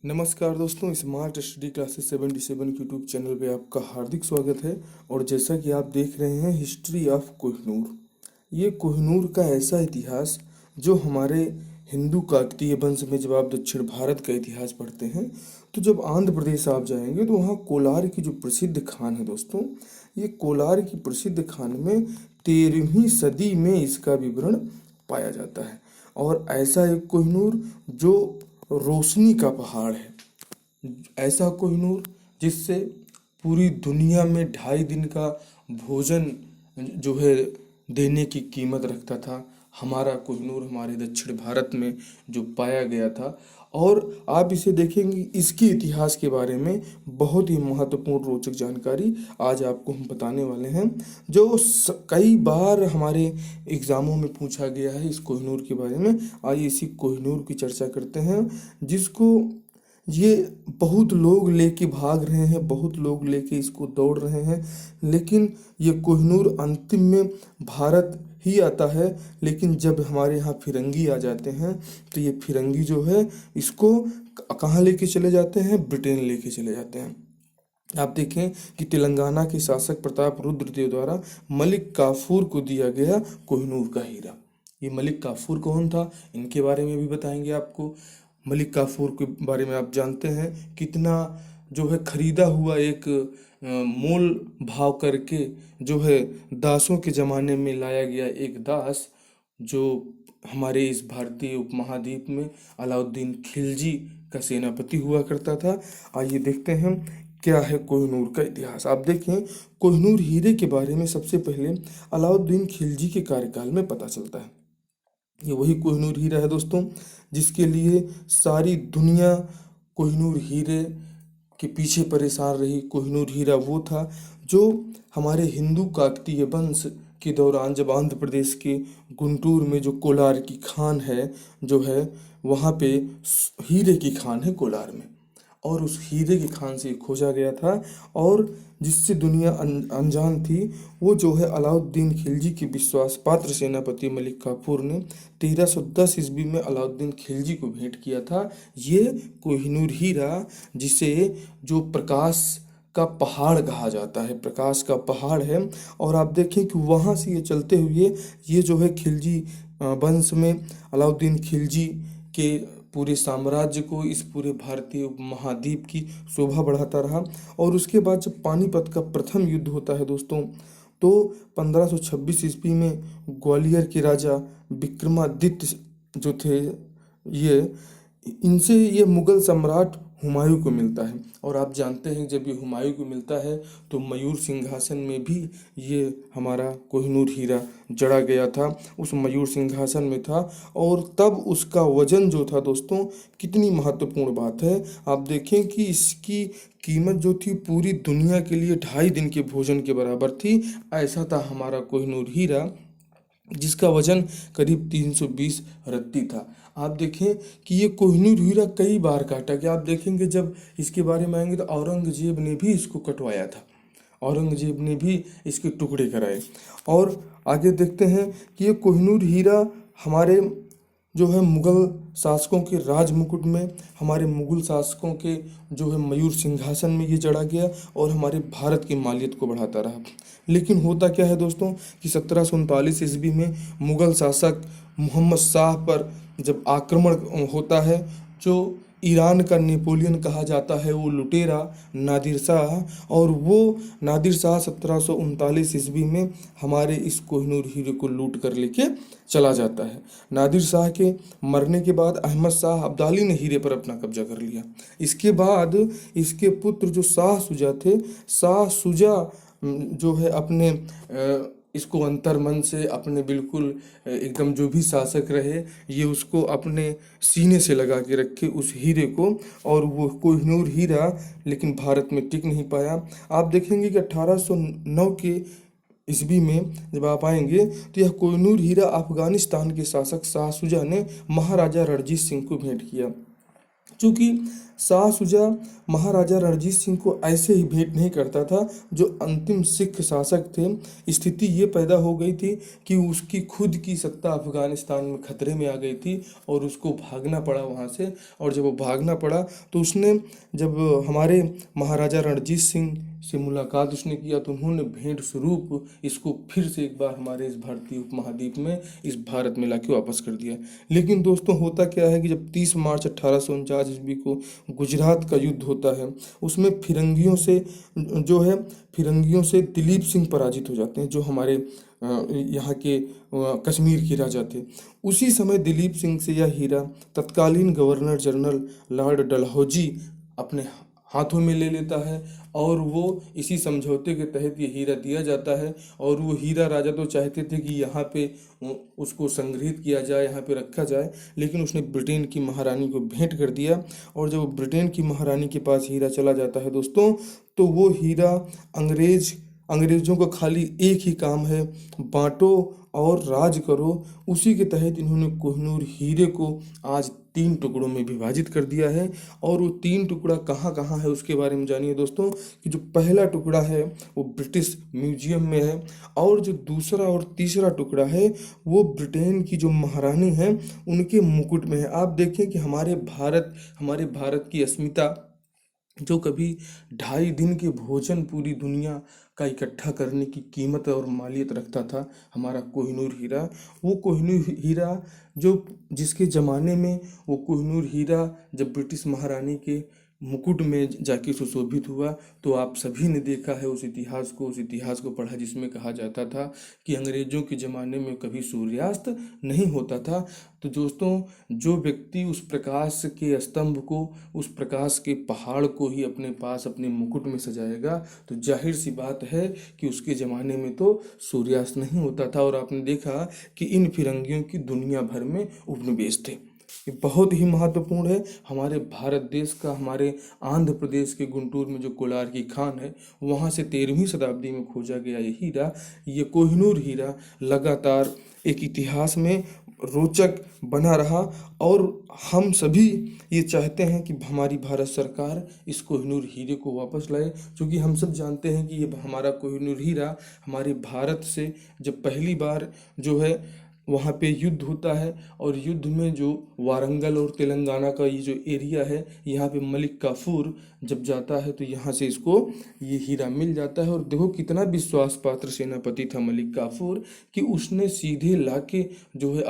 नमस्कार दोस्तों, smart study classes 77 के यूट्यूब चैनल पे आपका हार्दिक स्वागत है। और जैसा कि आप देख रहे हैं, हिस्ट्री ऑफ कोहिनूर। ये कोहिनूर का ऐसा इतिहास जो हमारे हिंदू काकतीय वंश में, जब आप दक्षिण भारत का इतिहास पढ़ते हैं तो जब आंध्र प्रदेश आप जाएंगे तो वहाँ कोलार की जो प्रसिद्ध खान है दोस्तों, ये कोलार की प्रसिद्ध खान में 13वीं सदी में इसका विवरण पाया जाता है। और ऐसा एक कोहिनूर जो रोशनी का पहाड़ है, ऐसा कोहिनूर जिससे पूरी दुनिया में 2.5 दिन का भोजन जो है देने की कीमत रखता था, हमारा कोहिनूर हमारे दक्षिण भारत में जो पाया गया था। और आप इसे देखेंगे, इसके इतिहास के बारे में बहुत ही महत्वपूर्ण रोचक जानकारी आज आपको हम बताने वाले हैं, जो कई बार हमारे एग्ज़ामों में पूछा गया है इस कोहिनूर के बारे में। आइए इसी कोहिनूर की चर्चा करते हैं, जिसको ये बहुत लोग लेके भाग रहे हैं, बहुत लोग लेके इसको दौड़ रहे हैं, लेकिन ये कोहिनूर अंतिम में भारत ही आता है। लेकिन जब हमारे यहाँ फिरंगी आ जाते हैं तो ये फिरंगी जो है इसको कहाँ लेके चले जाते हैं? ब्रिटेन लेके चले जाते हैं। आप देखें कि तेलंगाना के शासक प्रताप रुद्रदेव द्वारा मलिक काफूर को दिया गया कोहिनूर का हीरा। ये मलिक काफूर कौन था, इनके बारे में भी बताएंगे आपको। मलिक काफूर के बारे में आप जानते हैं कितना जो है खरीदा हुआ, एक मोल भाव करके जो है दासों के ज़माने में लाया गया एक दास, जो हमारे इस भारतीय उपमहाद्वीप में अलाउद्दीन खिलजी का सेनापति हुआ करता था। आइए देखते हैं क्या है कोहिनूर का इतिहास। आप देखें, कोहिनूर हीरे के बारे में सबसे पहले अलाउद्दीन खिलजी के कार्यकाल में पता चलता है। ये वही कोहिनूर हीरा है दोस्तों, जिसके लिए सारी दुनिया कोहिनूर हीरे के पीछे परेशान रही। कोहिनूर हीरा वो था जो हमारे हिंदू काकतीय वंश के दौरान, जब आंध्र प्रदेश के गुंटूर में जो कोलार की खान है जो है, वहाँ पे हीरे की खान है कोलार में, और उस हीरे की खान से खोजा गया था। और जिससे दुनिया अनजान थी, वो जो है अलाउद्दीन खिलजी के विश्वास पात्र सेनापति मलिक काफूर ने 1310 ईस्वी में अलाउद्दीन खिलजी को भेंट किया था। ये कोहिनूर हीरा, जिसे जो प्रकाश का पहाड़ कहा जाता है, प्रकाश का पहाड़ है। और आप देखें कि वहाँ से ये चलते हुए ये जो है खिलजी वंश में अलाउद्दीन खिलजी के पूरे साम्राज्य को, इस पूरे भारतीय उपमहाद्वीप की शोभा बढ़ाता रहा। और उसके बाद जब पानीपत का प्रथम युद्ध होता है दोस्तों, तो 1526 ईस्वी में ग्वालियर के राजा विक्रमादित्य जो थे, इनसे ये मुगल सम्राट हुमायूं को मिलता है। और आप जानते हैं जब ये हुमायूं को मिलता है तो मयूर सिंहासन में भी ये हमारा कोहिनूर हीरा जड़ा गया था, उस मयूर सिंहासन में था। और तब उसका वजन जो था दोस्तों, कितनी महत्वपूर्ण बात है। आप देखें कि इसकी कीमत जो थी पूरी दुनिया के लिए 2.5 दिन के भोजन के बराबर थी। ऐसा था हमारा कोहिनूर हीरा, जिसका वजन करीब 320 रत्ती था। आप देखें कि ये कोहिनूर हीरा कई बार काटा गया। आप देखेंगे जब इसके बारे में आएंगे तो औरंगजेब ने भी इसको कटवाया था, औरंगजेब ने भी इसके टुकड़े कराए। और आगे देखते हैं कि ये कोहिनूर हीरा हमारे जो है मुगल शासकों के राज मुकुट में, हमारे मुगल शासकों के जो है मयूर सिंहासन में ये जड़ा गया और हमारे भारत की मालियत को बढ़ाता रहा। लेकिन होता क्या है दोस्तों कि 1739 ईस्वी में मुगल शासक मोहम्मद शाह पर जब आक्रमण होता है, जो ईरान का नेपोलियन कहा जाता है, वो लुटेरा नादिर शाह, और वो नादिर शाह 1739 ईस्वी में हमारे इस कोहिनूर हीरे को लूट कर लेके चला जाता है। नादिर शाह के मरने के बाद अहमद शाह अब्दाली ने हीरे पर अपना कब्जा कर लिया। इसके बाद इसके पुत्र जो शाह शुजा थे, शाह शुजा जो है अपने इसको अंतर मन से अपने बिल्कुल एकदम, जो भी शासक रहे ये उसको अपने सीने से लगा के रखे उस हीरे को, और वो कोहिनूर हीरा लेकिन भारत में टिक नहीं पाया। आप देखेंगे कि 1809 के ईस्वी में जब आप आएंगे तो यह कोहिनूर हीरा अफगानिस्तान के शासक शाह शुजा ने महाराजा रणजीत सिंह को भेंट किया। चूँकि शाह शुजा महाराजा रणजीत सिंह को ऐसे ही भेंट नहीं करता था जो अंतिम सिख शासक थे। स्थिति ये पैदा हो गई थी कि उसकी खुद की सत्ता अफगानिस्तान में खतरे में आ गई थी और उसको भागना पड़ा वहाँ से। और जब वो भागना पड़ा तो उसने जब हमारे महाराजा रणजीत सिंह से मुलाकात उसने किया तो उन्होंने भेंट स्वरूप इसको फिर से एक बार हमारे इस भारतीय उपमहाद्वीप में, इस भारत में लाके वापस कर दिया। लेकिन दोस्तों होता क्या है कि जब 30 मार्च 1849 ईस्वी को गुजरात का युद्ध होता है, उसमें फिरंगियों से दिलीप सिंह पराजित हो जाते हैं, जो हमारे यहाँ के कश्मीर के राजा थे। उसी समय दिलीप सिंह से यह हीरा तत्कालीन गवर्नर जनरल लॉर्ड डलहौजी अपने हाथों में ले लेता है और वो इसी समझौते के तहत ये हीरा दिया जाता है। और वो हीरा राजा तो चाहते थे कि यहाँ पे उसको संग्रहित किया जाए, यहाँ पे रखा जाए, लेकिन उसने ब्रिटेन की महारानी को भेंट कर दिया। और जब ब्रिटेन की महारानी के पास हीरा चला जाता है दोस्तों, तो वो हीरा अंग्रेजों का खाली एक ही काम है, बांटो और राज करो। उसी के तहत इन्होंने कोहिनूर हीरे को आज 3 टुकड़ों में विभाजित कर दिया है। और वो 3 टुकड़ा कहाँ कहाँ है उसके बारे में जानिए दोस्तों, कि जो पहला टुकड़ा है वो ब्रिटिश म्यूजियम में है, और जो दूसरा और तीसरा टुकड़ा है वो ब्रिटेन की जो महारानी है उनके मुकुट में है। आप देखें कि हमारे भारत की अस्मिता, जो कभी 2.5 दिन के भोजन पूरी दुनिया का इकट्ठा करने की कीमत और मालियत रखता था, हमारा कोहिनूर हीरा। वो कोहिनूर हीरा जिसके ज़माने में वो कोहिनूर हीरा जब ब्रिटिश महारानी के मुकुट में जाके सुशोभित हुआ, तो आप सभी ने देखा है उस इतिहास को पढ़ा, जिसमें कहा जाता था कि अंग्रेजों के ज़माने में कभी सूर्यास्त नहीं होता था। तो दोस्तों, जो व्यक्ति उस प्रकाश के स्तंभ को, उस प्रकाश के पहाड़ को ही अपने पास अपने मुकुट में सजाएगा, तो जाहिर सी बात है कि उसके ज़माने में तो सूर्यास्त नहीं होता था। और आपने देखा कि इन फिरंगियों की दुनिया भर में उपनिवेश थे। ये बहुत ही महत्वपूर्ण है। हमारे भारत देश का, हमारे आंध्र प्रदेश के गुंटूर में जो कोलार की खान है, वहाँ से 13वीं शताब्दी में खोजा गया ये हीरा, ये कोहिनूर हीरा लगातार एक इतिहास में रोचक बना रहा। और हम सभी ये चाहते हैं कि हमारी भारत सरकार इस कोहिनूर हीरे को वापस लाए, क्योंकि हम सब जानते हैं कि ये हमारा कोहिनूर हीरा हमारे भारत से जब पहली बार जो है वहाँ पे युद्ध होता है, और युद्ध में जो वारंगल और तेलंगाना का ये जो एरिया है, यहाँ पे मलिक काफूर जब जाता है तो यहाँ से इसको ये हीरा मिल जाता है। और देखो कितना विश्वास पात्र सेनापति था मलिक काफूर, कि उसने सीधे लाके जो है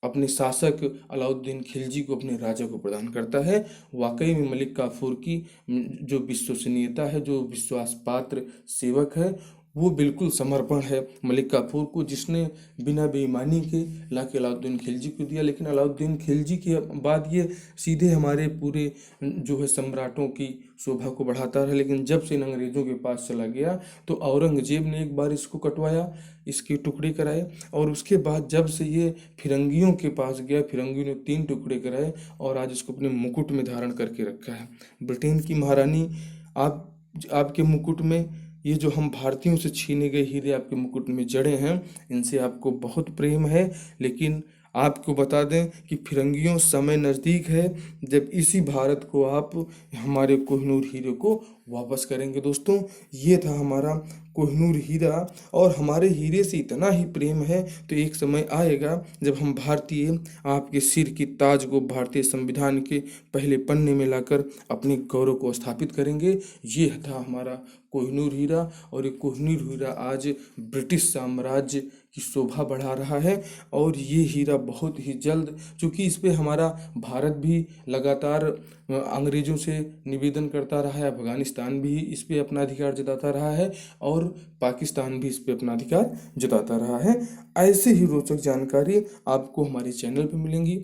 अपने शासक अलाउद्दीन खिलजी को, अपने राजा को प्रदान करता है। वाकई में मलिक काफूर की जो विश्वसनीयता है, जो विश्वास पात्र सेवक है, वो बिल्कुल समर्पण है मलिक काफूर को, जिसने बिना बेईमानी के लाके अलाउद्दीन खिलजी को दिया। लेकिन अलाउद्दीन खिलजी के बाद ये सीधे हमारे पूरे जो है सम्राटों की शोभा को बढ़ाता रहा। लेकिन जब से इन अंग्रेजों के पास चला गया तो औरंगजेब ने एक बार इसको कटवाया, इसके टुकड़े कराए, और उसके बाद जब से ये फिरंगियों के पास गया, फिरंगियों ने 3 टुकड़े कराए और आज इसको अपने मुकुट में धारण करके रखा है। ब्रिटेन की महारानी, आपके मुकुट में ये जो हम भारतीयों से छीने गए हीरे आपके मुकुट में जड़े हैं, इनसे आपको बहुत प्रेम है। लेकिन आपको बता दें कि फिरंगियों समय नज़दीक है जब इसी भारत को आप हमारे कोहिनूर हीरे को वापस करेंगे। दोस्तों, ये था हमारा कोहिनूर हीरा, और हमारे हीरे से इतना ही प्रेम है तो एक समय आएगा जब हम भारतीय आपके सिर की ताज को भारतीय संविधान के पहले पन्ने में लाकर अपने गौरव को स्थापित करेंगे। ये था हमारा कोहिनूर हीरा, और ये कोहिनूर हीरा आज ब्रिटिश साम्राज्य की शोभा बढ़ा रहा है। और ये हीरा बहुत ही जल्द, चूँकि इस पे हमारा भारत भी लगातार अंग्रेज़ों से निवेदन करता रहा है, अफगानिस्तान भी इस पे अपना अधिकार जताता रहा है, और पाकिस्तान भी इस पे अपना अधिकार जताता रहा है। ऐसे ही रोचक जानकारी आपको हमारे चैनल पे मिलेंगी।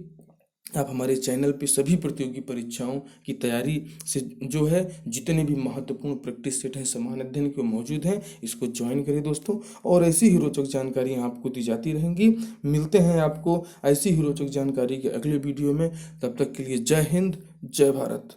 आप हमारे चैनल पे सभी प्रतियोगी परीक्षाओं की तैयारी से जो है जितने भी महत्वपूर्ण प्रैक्टिस सेट हैं, समान अध्ययन के, मौजूद हैं, इसको ज्वाइन करें दोस्तों। और ऐसी ही रोचक जानकारियाँ आपको दी जाती रहेंगी। मिलते हैं आपको ऐसी ही रोचक जानकारी के अगले वीडियो में। तब तक के लिए जय हिंद, जय भारत।